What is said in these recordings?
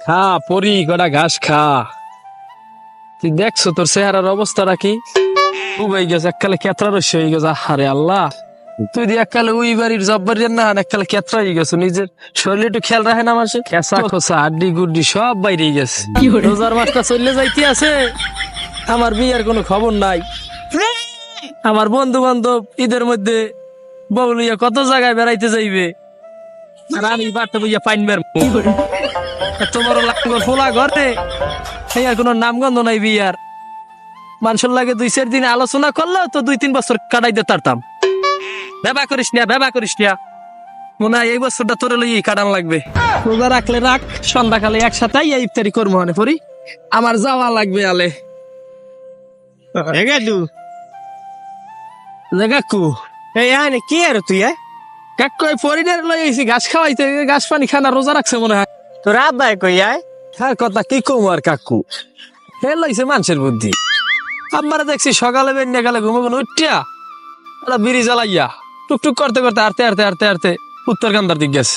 খা পরি কটা ঘাস খা। তুই দেখছো তোর চেহারার অবস্থাটা কি? উবাই গেছে এককালে কেতরা রস্য হয়ে গেছে। আরে আল্লাহ, তুই দিয়ে এককালে উই বাড়ির জব্বারির না এককালে কেতরা হয়ে গেছো। নিজের শরীরে একটু খেয়াল রাখে না মানুষের? খেসা খোসা হাড্ডি গুড্ডি সব বাইরে গেছে। রোজার মাসটা চললে যাইতে আছে, আমার বিয়ের কোনো খবর নাই। আমার বন্ধু বান্ধব ঈদের মধ্যে বউ লইয়া কত জায়গায় বেড়াইতে যাইবে, আর আমি বাড়তে বইয়া পাইনবার তোমার লাঙ্গর ফোলা ঘরে সেই আর কোনো নামগন্ধ নাই বিয়ার। মানুষের লাগে 2-4 দিন আলোচনা করলেও তো 2-3 বছর কাটাইতে পারতাম। ভেবা করিস না মনে হয় এই বছরটা তোরে লইয়াই কাটান লাগবে। রোজা রাখলে রাখ, সন্ধ্যাকালে একসাথে ইফতারি করবো মনে পড়ি। আমার যাওয়া লাগবে আলে কাকু। এই আনে কি আর তুই কাকু এই ফরিডার লই আইছি ঘাস খাওয়াইতে, ঘাস পানি খানা রোজা রাখছে মনে হয়। তোর আব্বাই কই হ্যাঁ কথা কি কম আর কাকু, হে লইছে মানুষের বুদ্ধি। আপনারা দেখছি সকালে বেরিয়ে গেলে ঘুমাবো উঠিয়া ওরা বিড়ি জ্বালাইয়া টুকটুক করতে করতে হারতে উত্তর কান্দার দিক গেছে।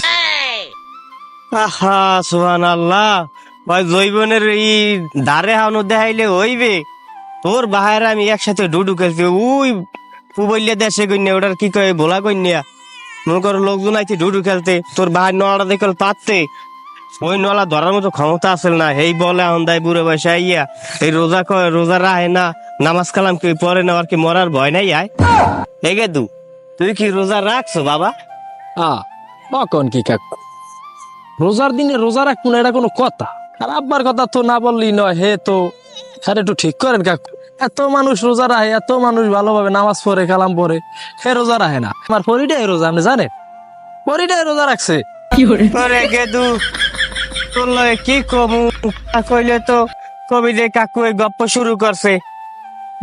আহা সুবহানাল্লাহ, ভাই জৈবনের এই ধারে হানো দেখাইলে হইবে। তোর বাহার আমি একসাথে ডুডু খেলছি ওই পুবইলে দেশে কইনা ওটার কি কয় ভোলা কইনা মনে করো লোকজন আইছে ডুডু খেলতে, তোর বাহার নড়া দেখল পাততে ওই নলা ধরার মতো ক্ষমতা আসল না। এই বলে আন্দায় বুড়ো বয়সে আইয়া এই রোজা কয় রোজা রাহে না, নামাজ কালাম কি পরে না, আর কি মরার ভয় নাই এগে তুই কি রোজা রাখছো বাবা? কখন কি কাকু, রোজার দিনে রোজা রাখবো না এটা কোনো কথা? আর আব্বার কথা তো না বললি নয়। হে তো হ্যাঁ একটু ঠিক করেন কাকু। এত মানুষ রোজা রাখে, এত মানুষ ভালোভাবে নামাজ পড়ে কালাম পড়ে, হে রোজা রাখে না? আমার পরিটাই রোজা, আপনি জানেন পরিটাই রোজা রাখছে। তোরে গেদু তোর লয় কি কমু কইলে তো কবি যে কাকু এই গপ্প শুরু করছে।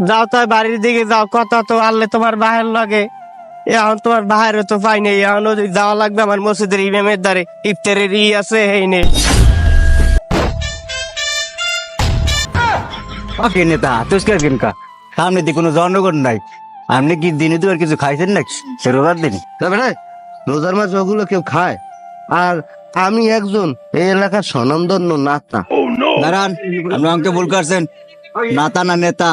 যাও তাই বাড়ির দিকে যাও, কথা তো আনলে তোমার বাহের লাগে। এখন তোমার বাহারে তো পাই নেই, এখন যাওয়া লাগবে আমার মসজিদের ইমামের দ্বারে ইফতারের আছে এই নেই। নেতা তুষ্কার কিনকা সামনে দিয়ে কোনো জনগণ নাই। আপনি কি দিনে তো আর কিছু খাইছেন নাকি সে রোজার দিন? তবে রে রোজার মাছ ওগুলো কেউ খায়? আর আমি একজন এই এলাকার স্বনামধন্য নাতা। দাঁড়ান, আপনি আমাকে ভুল করছেন, নাতা না নেতা।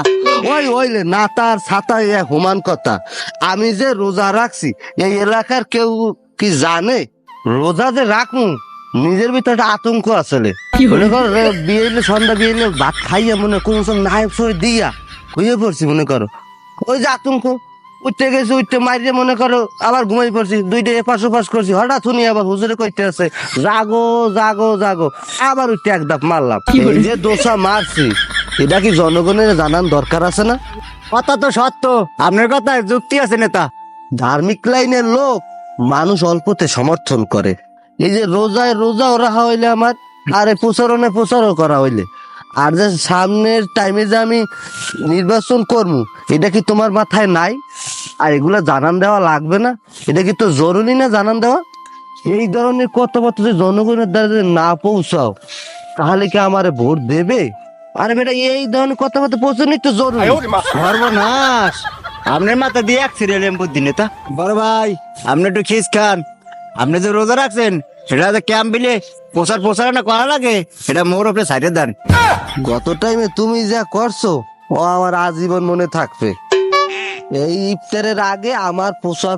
ওইলে নাতার ছাতা এক হুমান কথা। আমি যে রোজা রাখছি এই এলাকার কেউ কি জানে? রোজা যে রাখমু নিজের ভিতরে একটা আতঙ্ক আসলে। মনে কর বিয়ে সন্ধ্যা বিয়ে ভাত খাইয়া মনে কোন নায়ক সই দিয়া হইয়ে পড়ছি মনে করো, ওই যে আতঙ্ক উঠতে গেছে, উঠতে মারিয়ে মনে করো আবার ঘুমাই পড়ছি, 2টা এপাশ ওপাশ করছি, হঠাৎ শুনি আবার হুজুরে কইতে আছে জাগো জাগো জাগো, আবার উঠতে এক ধাপ মারলাম। এই যে দোষা মারছি এটা কি জনগণের জানান দরকার আছে না? কথা তো সত্য, আপনার কথায় যুক্তি আছে নেতা। ধার্মিক লাইনের লোক মানুষ অল্পতে সমর্থন করে। এই যে রোজায় রোজাও রাখা হইলে আমার, আর প্রচারও করা হইলে, আর যে সামনের টাইমে যে আমি নির্বাচন করবো এটা কি তোমার মাথায় নাই? আর এগুলা জানান দেওয়া লাগবে না? এটা কি তো জরুরি না জানান দেওয়া? এই ধরনের কথাবার্তা যদি জনগণের দ্বারা যদি না পৌঁছাও তাহলে কি আমারে ভোট দেবে? আরে বেটা এই ধরনের কথাবার্তা পৌঁছানোই তো জরুরি। সর্বনাশ, আপনার মাথা দিয়ে এক সিরিয়াল বুদ্ধি নেতা। বড় ভাই আপনি একটু খিস খান, আপনি যে রোজা রাখছেন সেটা ক্যাম্প বিলে প্রচারণা করা লাগে, এটা মোর উপরে সাইডে দেন। গত টাইমে তুমি যা করছো ও আমার আজীবন মনে থাকবে। এই ইফতারের আগে আমার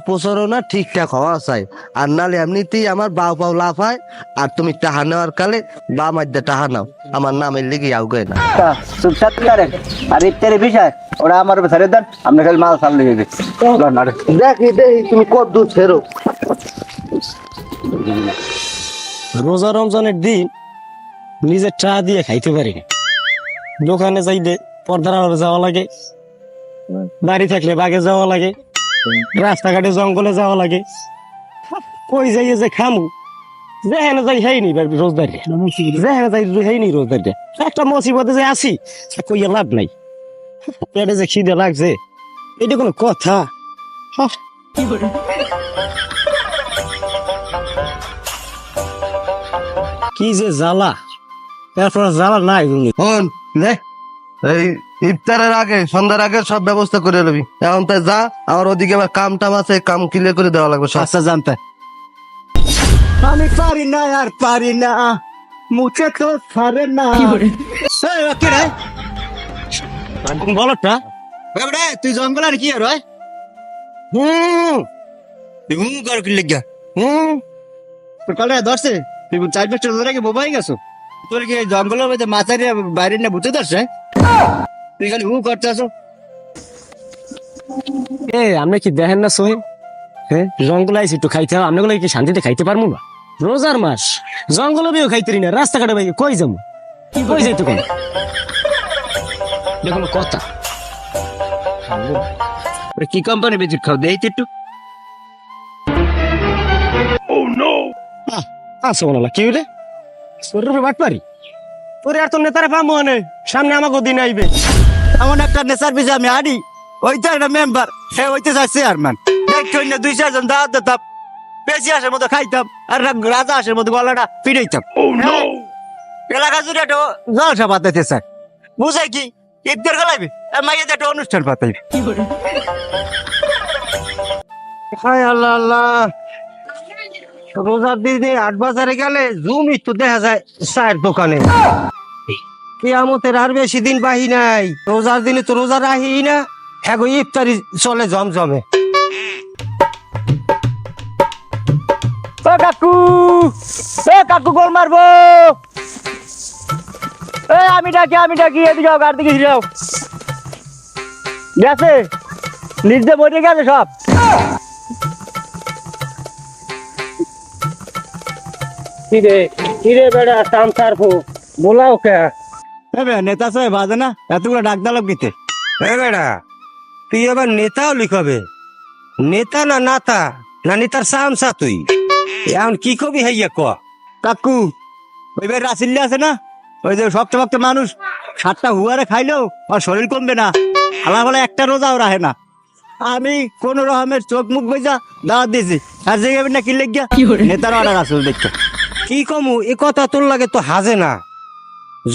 প্রচারণা ঠিকঠাক হওয়া চাই, আর নালে এমনিতেই আমার বাউ পাও লাফায়। আর তুমি টাহা নেওয়ার কালে বা মাধ্যে টাহা নাও, আমার নামের লিগে আউগে না। চুপচাপ করেন, আর ইফতারের বিষয় ওরা আমার উপরে সাইডে দেন, আপনি খালি মাল সামনে দিবে। দেখি তুমি কত দূর ফেরো। রোজা রমজানের দিন নিজের চা দিয়ে খাইতে পারি না, দোকানে যাইলে পর্দার আড়ালে যাওয়া লাগে, বাড়ি থাকলে বাগে যাওয়া লাগে, রাস্তাঘাটে জঙ্গলে যাওয়া লাগে, কই যাইয়ে যে খামু যেখানে যাই হয়নি রোজদারি, যেখানে যাই হয়নি রোজদারি। একটা মুসিবতে যে আছি কইয়া লাভ নাই, পেটে যে খিদে লাগছে এটা কোনো কথা? কি যে জ্বালা, তারপর জ্বালা নাই। হন নে এই ইফতারের আগে সন্ধ্যার আগে সব ব্যবস্থা করে নেবি। এখন তাই যা, আমার ওদিকে আমার কাম টাম আছে, কাম ক্লিয়ার করে দেওয়া লাগবে সব। আচ্ছা জানতে আমি পারি না আর পারি না, মুছে তো ছাড়ে না কে রে বলটা বেবড়ে তুই জঙ্গল আর কি আর হয় তুই হুম কর কি লেগা তোর কলে ধরছে তুই 4-5 বছর আগে বোবাই গেছো তোর কি জঙ্গলের মধ্যে মাছারি বাইরে না বুঝতে ধরছে তুই খালি হু করতে আসো এ আপনি কি দেখেন না সোহেল হ্যাঁ জঙ্গল আইসি একটু খাইতে হবে আপনাগুলো কি শান্তিতে খাইতে পারবো না রোজার মাস জঙ্গল বিও খাইতে না রাস্তাঘাটে ভাই কই যাবো কই যাইতো কোন দেখুন কথা কি কোম্পানি বেচিট খাও দেই তো একটু আসো না কি রে তোর বাট পারি তোর আর তোর নেতারা পাবো না সামনে আমাকে দিন আইবে এমন একটা নেশার পিছে আমি আনি ওইটা একটা মেম্বার সে হইতে চাচ্ছে আর মান দেখছো না 2-4 জন দাঁত দিতাম বেশি আসার মতো খাইতাম আর রাজা আসার মতো গলাটা পিড়াইতাম এলাকা জুড়ে একটা জলসা পাতাইতে স্যার বুঝাই কি ইফতার গলাইবে আর মাইয়ে একটা অনুষ্ঠান পাতাইবে হায় আল্লাহ আল্লাহ রোজার দিনে 8 বাজারে গেলে জুম একটু দেখা যায় চায়ের দোকানে কিয়ামতের আর বেশি দিন বাহি নাই রোজার দিনে তো রোজা রাহি না হ্যাঁ গো ইফতারি চলে জমজমে কাকু গোল মারবো আমি ডাকি এদিকে যাও কার দিকে যাও গেছে নিজে মরে গেছে সব কিরে বেড়া তামসার ফো বলাও কে নেতা সাহেব বাজে না এতগুলো ডাক দালক দিতে বেড়া তুই এবার নেতাও লিখবে নেতা না নাতা না নেতার সামসা তুই এখন কি কবি হাইয়া ক কাকু ওই ভাই রাসিল্লি আছে না ওই যে শক্ত ভক্ত মানুষ 7টা হুয়ারে খাইলেও আর শরীর কমবে না আলা বলে একটা রোজাও রাখে না আমি কোন রকমের চোখ মুখ বেজা দাওয়াত দিয়েছি আর যে না কি লেগিয়া নেতার অর্ডার আসল দেখতে কি কমু এ কথা তোর লাগে তো হাজে না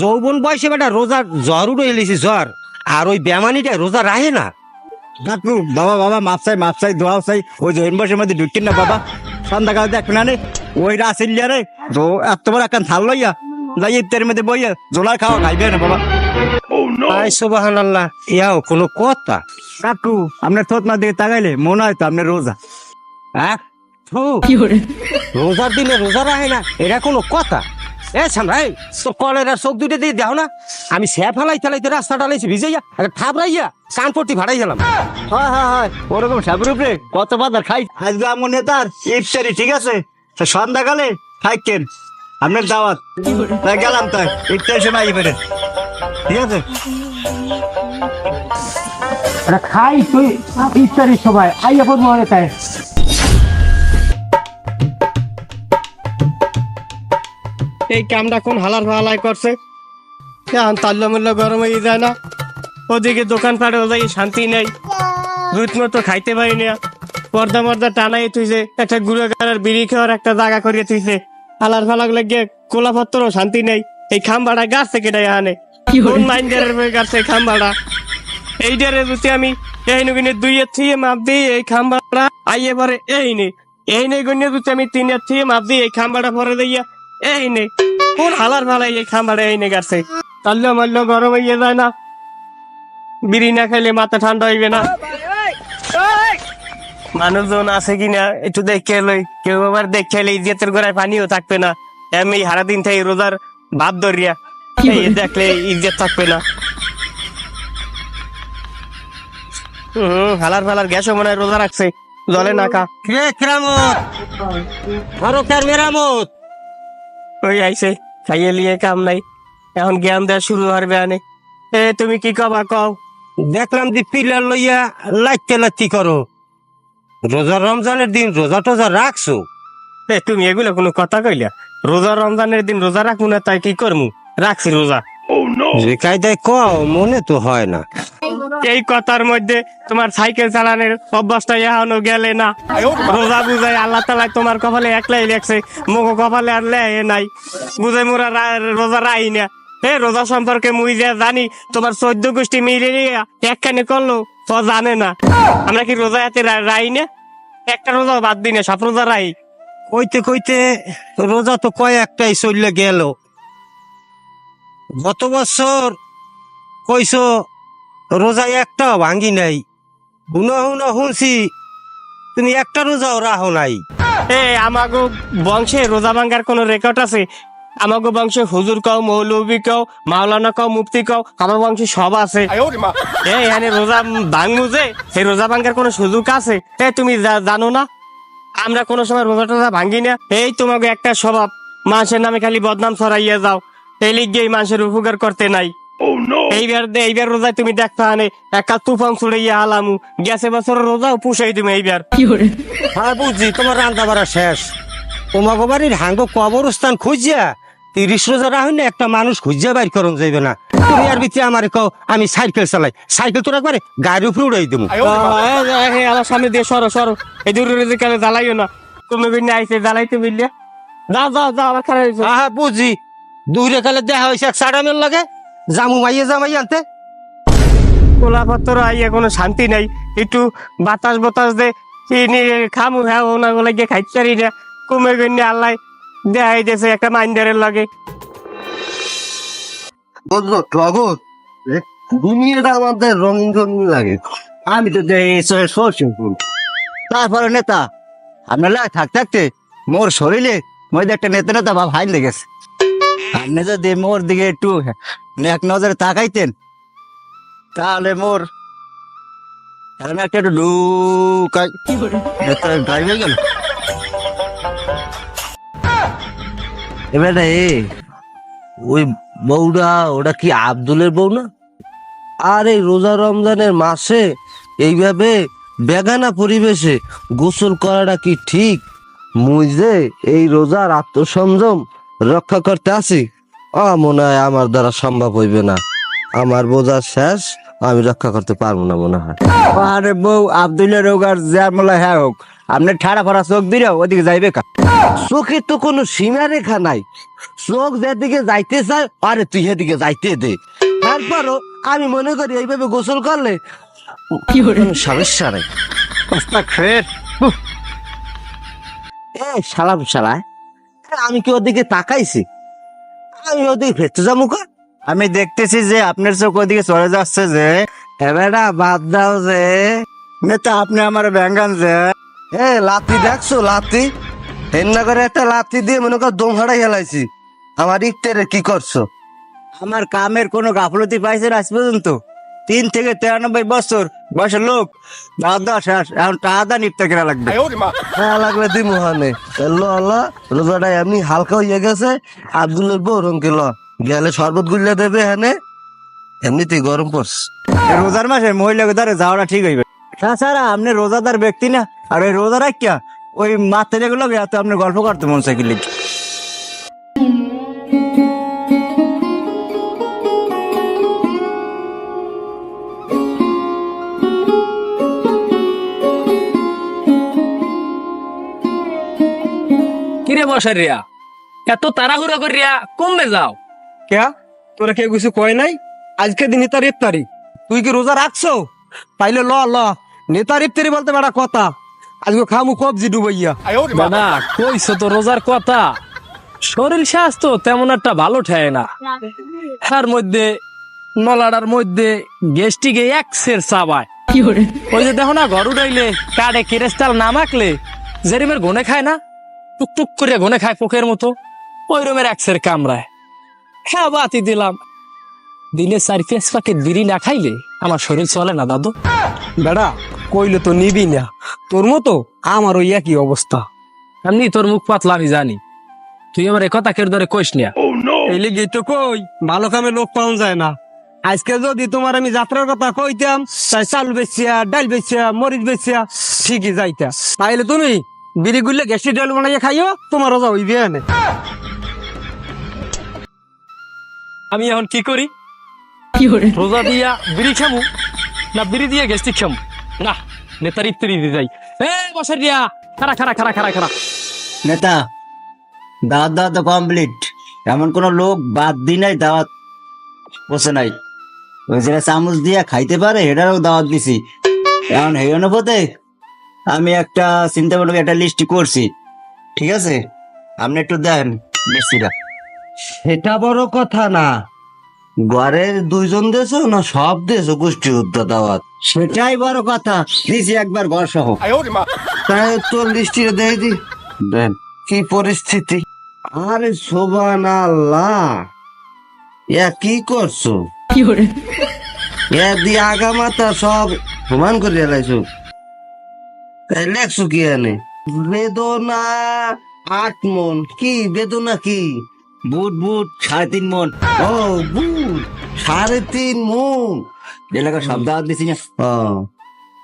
যৌবন বয়সে বেটা রোজার জ্বর উঠে এলিছি জ্বর আর ওই বেমানিটা রোজা রাহে না কাকু বাবা মাপ চাই দোয়াও চাই ওই জৈন বয়সের মধ্যে ঢুকিন না বাবা সন্ধ্যাকাল দেখ না নে ওই রাসিল্লিয়া রে তো এত বড় একটা থাল লইয়া যাই ইফতারের মধ্যে বইয়া জোলার খাওয়া খাইবে না বাবা আয় সুবহানাল্লাহ ইয়াও কোনো কথা কাকু আপনার থতমার দিকে তাকাইলে মনে হয় তো আপনার রোজা হ্যাঁ রোজার দিনে রোজা রাহে না এটা কোনো কথা এ সামরাই তোর কলের আর চোখ দুটো দিয়ে দেও না আমি সে ফেলাইতে রাস্তাটা লাইছি ভিজাইয়া থাবড়াইয়া কান পট্টি ভাড়াই গেলাম হয় ওরকম সাবুর উপরে কত বাজার খাই আজকে আমার নেতার ইফতারি ঠিক আছে তা সন্ধ্যাকালে খাইকেন আপনার দাওয়াত তাই গেলাম তাই ইফতারি সময় ইফতারে ঠিক আছে খাই তুই ইফতারির সময় আইয়া পর মনে তাই এই কামটা কোন হালার ফালাই করছে এখন তাল্লা মাল্লা গরম হয়ে যায় না ওদিকে দোকান পাড়ে ওদিকে শান্তি নেই দুধ মতো খাইতে পারি না পর্দা মর্দা টানাই তুইছে একটা গুঁড়ো গাড়ার বিড়ি খাওয়ার একটা জায়গা করিয়ে তুইছে হালার ফালাগ লাগিয়ে কোলাপত্রও শান্তি নেই এই খাম্বাটা গাছ থেকে ডাই আনে কোন মাইন্ডারের গাছে খাম্বাটা এই ডারে যদি আমি এই নগিনে 2-এর থেকে মাপ দিই এই খাম্বাটা আইয়ে পরে এই নেই গণ্য যদি আমি 3-এর থেকে মাপ দিই এই খাম্বাটা পরে দিয়া এই নে কোন হালার ফালাই এই খাম্বাটা এই নে গাছে তাল্লা মাল্লা গরম হয়ে যায় না বিড়ি না খাইলে মাথা ঠান্ডা হইবে না মানুষজন আছে কিনা একটু দেখে লই কেউ আবার দেখে এলে ইজ্জতের গোড়ায় পানিও থাকবে না আমি সারাদিন থেকে রোজার ভাত ধরিয়া এই দেখলে ইজ্জত থাকবে না হালার ফালার গ্যাসও মনে হয় রোজা রাখছে জলে না কা মেরামত ওই আইছে খাইয়ে লিয়ে কাম নাই এখন জ্ঞান দেওয়া শুরু হবে আনে এ তুমি কি কবা কও দেখলাম যে পিলার লইয়া লাইতে করো রোজা রমজানের দিন রোজা টোজা রাখছো তুমি এগুলো কোনো কথা কইলা রোজা রমজানের দিন রোজা রাখবো না তাই কি করমু রাখছি রোজা যে কায়দায় কও মনে তো হয় না এই কথার মধ্যে তোমার সাইকেল চালানোর অভ্যাসটা এখনো গেলে না রোজা বুঝাই আল্লাহ তাআলা তোমার কপালে একলাই লেখছে মুখ কপালে আর লেহে নাই বুঝাই মোরা রোজা রাই না রোজা সম্পর্কে মুই যা জানি তোমার 14 গোষ্ঠী মিলে একখানে করলো তো জানে না আমরা কি রোজা এতে রাই না একটা রোজা বাদ দিই না সব রোজা রাই কইতে রোজা তো কয়েকটাই চললে গেল গত বছর কইছো রোজা একটাও ভাঙ্গি নাই, হুনো হুনো শুনছি তুমি একটা রোজাও রাখো নাই। আমাগো বংশে রোজা ভাঙ্গার কোন রেকর্ড আছে? আমাগো বংশে হুজুর কও, মৌলবী কও, মাওলানা কও, মুফতি কও, আমার বংশে সব আছে। এখানে রোজা ভাঙমু যে সেই রোজা ভাঙ্গার কোন সুযোগ আছে? তুমি জানো না আমরা কোনো সময় রোজা টোজা ভাঙ্গি না। এই তোমাকে একটা স্বভাব, মানুষের নামে খালি বদনাম ছড়াইয়া যাও, এই লিগে মানুষের উপকার করতে নাই। এইবার রোজায় তুমি দেখতে আনে একটা তুফান ছুড়াইয়া হালামু, গেছে বছর রোজাও পুষাই তুমি এইবার। হ্যাঁ বুঝছি, তোমার রান্না বাড়া শেষ। তোমাকে বাড়ির হাঙ্গ কবরস্থান খুঁজিয়া 30 রোজা রাখুন না একটা মানুষ খুঁজিয়া বাইর করন যাইবে না। তুমি আর ভিতরে আমার কও আমি সাইকেল চালাই, সাইকেল তোরা করে গাড়ির উপরে উড়াই দেবো। আমার সামনে দিয়ে সরো সরো, এই দূর কালে জ্বালাইও না। তুমি বিনে আইসে জ্বালাইতে মিললে যাও যাও যাও, আমার খারাপ হয়েছে। হ্যাঁ বুঝি, দূরে কালে দেখা হয়েছে এক সাড়ামের লাগে জামু মাইয়ে জামাই আনতে। কোলা পাত্র আইয়া কোনো শান্তি নাই, একটু বাতাস বাতাস দে খামু, হ্যাঁ ওনা গুলা গিয়ে খাইতে পারি না। কমে গিয়ে আল্লাহ দেখাই দিয়েছে একটা মাইন্ডারের লাগে। বুঝলো টগর, দুনিয়াটা আমাদের রঙিন রঙিন লাগে। আমি তো তারপরে নেতা আপনার লাগে থাকতে থাকতে মোর শরীরে মধ্যে একটা নেতা নেতা ভাব হাইল লেগেছে। আপনি যদি মোর দিকে একটু এক নজরে তাকাইতেন তাহলে মোর একটা একটু ঢুকাই ড্রাইভ হয়ে গেল। এবারে ওই বউটা, ওটা কি আব্দুলের বউ না? আর এই রোজা রমজানের মাসে এইভাবে বেগানা পরিবেশে গোসল করাটা কি ঠিক? মুই যে এই রোজার আত্মসংযম রক্ষা করতে আসি, মনে হয় আমার দ্বারা সম্ভব হইবে না। আমার বোঝা শেষ, আমি রক্ষা করতে পারবো না মনে হয়। আরে বউ আব্দুল্লাহ রোগ আর যার মোলা হ্যাঁ হোক, আপনি ঠাড়া ফড়া চোখ দিলেও ওদিকে যাইবে কা? চোখের তো কোনো সীমা রেখা নাই, চোখ যেদিকে যাইতে চায় আরে তুই সেদিকে যাইতে দে। তারপরও আমি মনে করি এইভাবে গোসল করলে কোনো সমস্যা নেই। শালা শালা, আমি কি ওদিকে তাকাইছি? আমি ওদিকে ভেতরে যাবো কা? আমি দেখতেছি যে আপনার চোখ ওদিকে চলে যাচ্ছে যে। এবারে বাদ দাও যে নেতা আপনি আমার ব্যাঙ্গান যে। লাথি দেখছো? লাথি হেন্না করে একটা লাথি দিয়ে মনে কর দম হারাই হেলাইছি। আমার ইটেরে কি করছো? আমার কামের কোনো গাফলতি পাইছেন আজ পর্যন্ত? 3 থেকে 93 বছর বয়সের লোক, দাদা শেষ, এখন টাদা নিপতে কেনা লাগবে। লাগলে দি মোহানে রোজাটা এমনি হালকা হইয়া গেছে। আব্দুলের বউ রঙকে গেলে শরবত গুল্লা দেবে হ্যাঁ, এমনিতেই গরম পড়ছে। রোজার মাসে মহিলাকে দ্বারা যাওয়াটা ঠিক হইবে। তাছাড়া আপনি রোজাদার ব্যক্তি না, আর ওই রোজা রাখিয়া ওই মাথা যেগুলো এত আপনার গল্প করতে মন চাই লিখ। কিরে বসারিয়া, এত তাড়াহুড়া করিয়া কমবে যাও? কে তোরা কেউ কিছু কয় নাই? আজকে দিন নেতার ইফতারি, তুই কি রোজা রাখছো? তাইলে ল নেতার ইফতারি বলতে বেড়া কথা, আজকে খামু কবজি ডুবাইয়া। দাদা কইছো তো রোজার কথা, শরীর স্বাস্থ্য তেমন একটা ভালো ঠেয় না। তার মধ্যে নলাডার মধ্যে গ্যাস্ট্রিকে এক সের চাবায়। ওই যে দেখো না ঘর উঠাইলে কাডে কেরেস্তাল না মাখলে জেরিমের ঘনে খায় না, টুকটুক করে ঘনে খায় পোকের মতো, ওই রুমের এক সের কামড়ায়। হ্যাঁ বাতি দিলাম, দিনে 4-5 প্যাকেট বিড়ি না খাইলে আমার শরীর চলে না দাদু। বেড়া কইলে তো নিবি না, তোর মতো আমার ওই একই অবস্থা। এমনি তোর মুখ পাতলা আমি জানি, তুই আমার এ কথা কের ধরে কইস না। এই লিগে তো কই ভালো কামে লোক পাওয়া যায় না। আজকে যদি তোমার আমি যাত্রার কথা কইতাম, তাই চাল বেচিয়া, ডাল বেচিয়া, মরিচ বেচিয়া ঠিকই যাইতা। তাইলে তুমি বিড়ি গুললে গ্যাসি ডাল বানাইয়া খাইও, তোমার রোজা হইবে না। আমি এখন কি করি? রোজা দিয়া বিড়ি খামু না বিড়ি দিয়ে গ্যাস্ট্রিক খামু? না, নেতার ইফতারি দিয়ে যাই। বসার দিয়া খারা খারা খারা খারা খারা। নেতা দাওয়াত দাওয়াত কমপ্লিট, এমন কোন লোক বাদ দি নাই, দাওয়াত বসে নাই। ওই যেটা চামচ দিয়া খাইতে পারে এটারও দাওয়াত দিছি। এখন এই অনুপাতে আমি একটা চিন্তা করলাম, একটা লিস্ট করছি, ঠিক আছে? আপনি একটু দেন লিস্টটা। সেটা বড় কথা না, ঘরের দুইজন দেছো না সব দেছো গোষ্ঠী উদ্যোগ দাওয়াত? সেটাই বড় কথা, দিছি একবার ঘর সহ। তাই তোর লিস্টিটা দেই দি। দেন। কি পরিস্থিতি! আরে সোবান আল্লাহ, কি করছো? দিয়ে আগা মাথা সব সমান করে এলাইছো। লেখছো কি এনে? বেদনা 8 মন। কি বেদনা কি? বুট বুট 3.5 মন। ও বুট 3.5 মন। এলাকা সব দাওয়াত দিছি না। ও,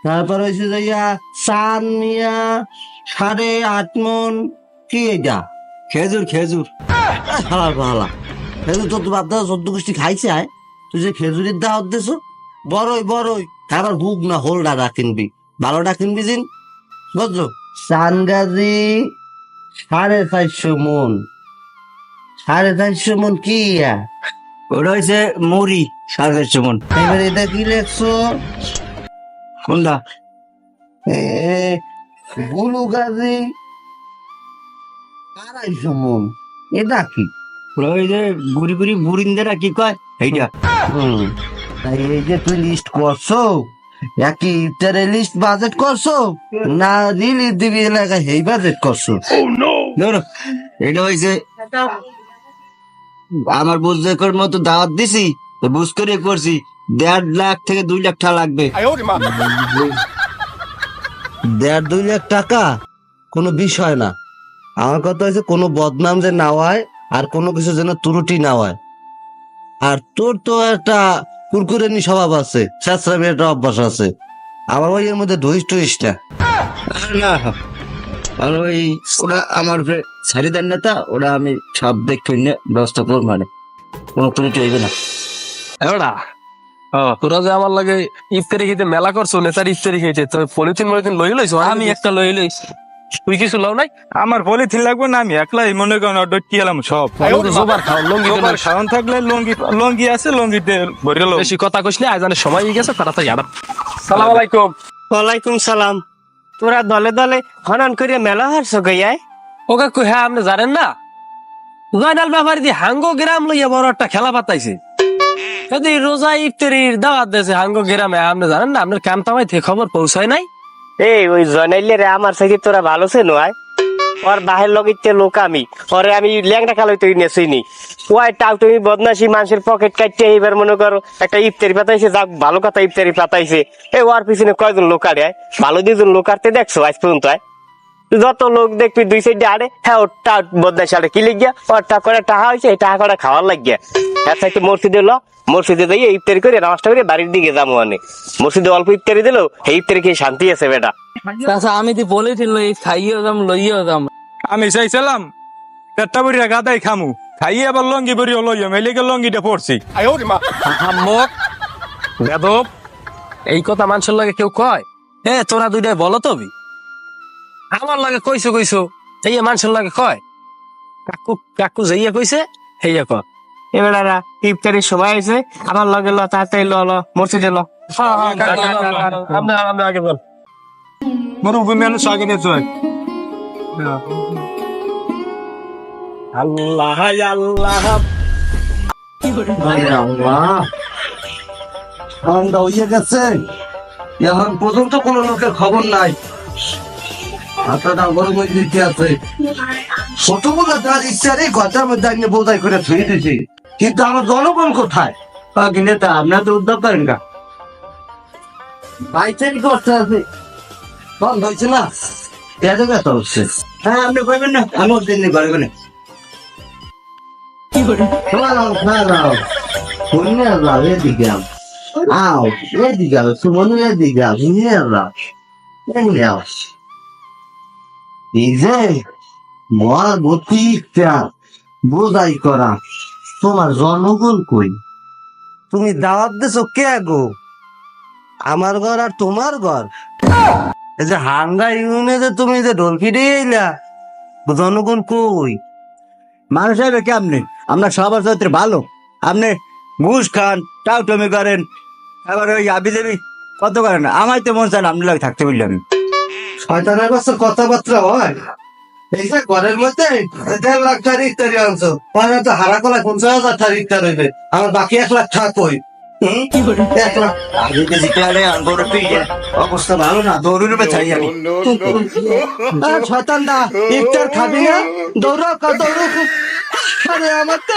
তারপর হয়েছে যাইয়া চান মিয়া 8.5 মন। কি এটা? খেজুর খেজুর। হালা হালা খেজুর তোর বাপ দাদা 14 গোষ্ঠী খাইছে আয়, তুই যে খেজুরের দাওয়াত দিছো। বড়ই বড়ই আবার হুক না হোলডাটা কিনবি, ভালোটা কিনবি জিন, বুঝলো? চানগাজি 450 মন। 450 মন কি ইয়া? ওটা হয়েছে মুড়ি 450 মন। এবার এটা কি লেখছো? কোনটা? গুলু গাজি 250 মন। এটা কি? ওটা ওই যে গুড়ি গুড়ি বুড়িন্দেরা কি কয় এইটা। হুম, তাই এই যে তুই লিস্ট করছো, একই ইফতারে লিস্ট বাজেট করছো না রিলিজ দিবি এলাকায় এই বাজেট করছো? ধরো, এটা হয়েছে আমার বুঝদের মতো দাওয়াত দিছি, তো বুঝ করে করছি। 1.5 লাখ থেকে 2 লাখ টাকা লাগবে। 1.5-2 লাখ টাকা কোনো বিষয় না। আমার কথা হচ্ছে কোনো বদনাম যে না হয়, আর কোনো কিছু যেন ত্রুটি না হয়। আর তোর তো একটা কুরকুরেনি স্বভাব আছে, স্যাঁচরামি একটা অভ্যাস আছে। আমার ওই এর মধ্যে ধুইস টুইস না। না, আর ওই ওরা আমার ছাড়ি দেন নেতা, ওরা আমি সব দেখে নিয়ে ব্যবস্থা করব, মানে কোনো ত্রুটি হইবে না। এবারা তোরা যে আমার লাগে ইফতারি খেতে মেলা করছো, নেতার ইফতারি খেয়েছে, তুমি পলিথিন মলিথিন লই লইছো? আমি একটা লই লইছি, তুই কিছু লও নাই? আমার পলিথিন লাগবে না, আমি একলাই মনে করেন অর্ডার কি এলাম সব। জোবার খাও, লঙ্গি দিলো। সবার খাওয়ান থাকলে লঙ্গি লঙ্গি আছে, লঙ্গিতে ভরে লো। বেশি কথা কইস না, আজানের সময় হয়ে গেছে, তাড়াতাড়ি আবার। সালাম আলাইকুম। ওয়ালাইকুম সালাম। তোরা দলে দলে হনন করে মেলা হারছো গইয়ায়? ও কাকু, হ্যাঁ আপনি জানেন না, জয়নাল ব্যাপারী দিয়ে হাঙ্গো গ্রাম লইয়া বড় একটা খেলা পাতাইছে। যদি রোজা ইফতারির দাওয়াত দিয়েছে হাঙ্গো গ্রামে, আপনি জানেন না? আপনার কাম তামাই থেকে খবর পৌঁছায় নাই? এই ওই জনাইলে রে আমার সাথে তোরা ভালো সে নয়। ওর বাহের লগিতে লোক আমি, ওরে আমি ল্যাংটা কালো তৈরি নেছিনি। ওই টাউ তুমি বদমাসি মানুষের পকেট কাটতে এইবার মনে করো একটা ইফতারি পাতাইছে, যাক ভালো কথা ইফতারি পাতাইছে। এই ওর পিছনে কয়জন লোক আরে, ভালো 2জন লোক আরতে দেখছো আজ পর্যন্ত? যত লোক দেখবি 2 সাইডে আরে, হ্যাঁ ওটা বদমাসি আরে কি লিখিয়া ওরটা করে টাকা হয়েছে, এই টাকা করে খাওয়ার লাগিয়া। হ্যাঁ সাইতে মসজিদে মসজিদে যাইয়ে ইফতারি করে নামাজটা করে বাড়ির দিকে যাবো। মানে মসজিদে অল্প ইফতারি দিলো, এই ইফতারি খেয়ে শান্তি আছে বেটা। আচ্ছা, আমি তো বলেছি লই খাইয়েও যাম লইয়েও যাম। আমি চাইছিলাম পেটটা বড়িয়া গাদাই খামু, খাইয়ে আবার লঙ্গি বড়িয়া লইয়া মেলিকে লঙ্গিটা পড়ছি। হাম্মক বেদব, এই কথা মানুষের লাগে কেউ কয়? তোরা দুইটাই বলো তবে আমার লাগে কইছো কইছো, এই মানুষের লাগে কয়? কাকু কাকু যাইয়া কইছে হেইয়া কয়। এবারা ইফতারির সময় আছে, আমার লগে ল, তাড়াতাড়ি ল মসজিদে ল। আপনি আগে বল। মুরব্বী মানুষ আগে নিয়ে চল। আল্লাহ আল্লাহ, আল্লাহ, ঠান্ডা হয়ে গেছে, এখন পর্যন্ত কোনো লোকের খবর নাই। হাতটা গরম হয়ে দিতে আছে। ছোটবেলা তার ইচ্ছারে ঘরটার মধ্যে আনিয়ে বোঝাই করে ছুঁয়ে দিছি, কিন্তু আমার জনগণ কোথায়? নেতা আপনার তো উদ্যোগ করেন কা? বাইচারি করতে আছে, বন্ধ হয়েছে না, পেঁয়াজে ব্যথা হচ্ছে। হ্যাঁ, আপনি কইবেন না, আমি ওর দিন ঘরে গেলে দাঁড়াও, দাঁড়াও, শুনে যাও এদিকে, আও এদিকে, সুমনু এদিকে, নিয়ে যাও, এমনি আও। এই যে মর গতিটা বোঝাই করা, তোমার জনগণ কই? তুমি দাওয়াত দিছো কে গো? আমার ঘর আর তোমার ঘর? এই যে হাঙ্গা ইউনে যে তুমি যে ঢোল ফিরে এলা, জনগণ কই? মানুষ হবে কেমনে? আমরা সবার চরিত্রে ভালো, আপনি ঘুষ খান, টাউটমি করেন, আবার ওই আবি দেবী কত করেন। আমার তো মন চান আপনার লাগে থাকতে বললাম। শয়তানের কাছে কথাবার্তা হয়, এই যে ঘরের মধ্যে 1.5 লাখ টাকা ইফতারি আনছো মানে তো হারা কলা 50,000 টাকা ইফতার হইবে আমার বাকি 1 লাখ টাকা কই 1 লাখ আগে যে জিতে আরে আনবড় পেয়ে অবস্থা ভালো না দৌড়ের উপরে চাই আমি শতান দা ইফতার খাবি না দৌড়ো দৌড়ো আরে আমার তো